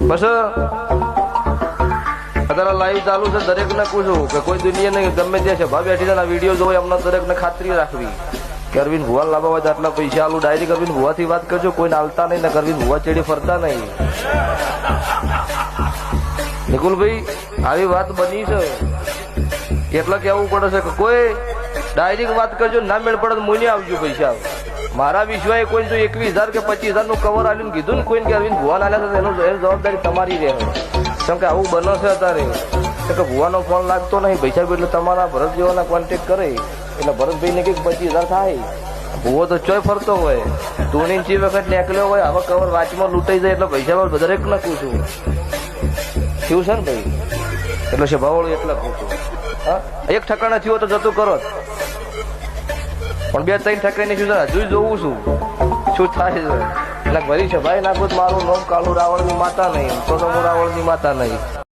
બસ અત્યારે લાઈવ ચાલુ છે, દરેક ને પૂછું કે કોઈ દુનિયાને ગમે ત્યાં સભા બેઠી છે વિડીયો જોવો, એમને દરેક ને ખાતરી રાખવી કે અરવિંદ ભુવા લાવવા હોય તો આટલા પૈસા આલું, ડાયરેક્ટ અરવિંદ ભુવા થી વાત કરજો, કોઈને આલતા નહીં ને અરવિંદ ભુવા ચેડી ફરતા નહીં. નિકુલભાઈ આવી વાત બની છે એટલે કેવું પડે છે કે કોઈ ડાયરેક્ટ વાત કરજો, ના મેળ પડે તો મોઈને આવજો પૈસા. મારા વિશ્વાએ કોઈ જો 21,000 કે 25,000 નું કવર આવીને કીધું ને કોઈને કે અરવિંદ ભુવા આલ્યા છે, એનું જવાબદારી તમારી રહે. કેમ કે આવું બને છે અત્યારે કે ભુવાનો ફોન લાગતો નહીં, પૈસા એટલે તમારા ભરત જેવાના કોન્ટેક્ટ કરે એટલે ભરતભાઈ ને કઈક 25,000 થાય. ભુવો તો ચોય ફરતો હોય, ધોની ચી વખત નીકળ્યો હોય, હવે કવર વાંચમાં લૂંટાઈ જાય એટલે પૈસા દરેક ને પૂછું થયું છે ને ભાઈ, એટલે છે ભાવળું એટલે પૂછું. હા, એક ઠકાણા થયું તો જતું કરો, પણ 2-3 ઠકાઈ નહીં થયું હજુ જોવું શું થાય છે. એટલે ભરી છે ભાઈ નાખું મારું નામ કાળું રાવણની માતા નહીં તો હું રાવણની માતા નહીં.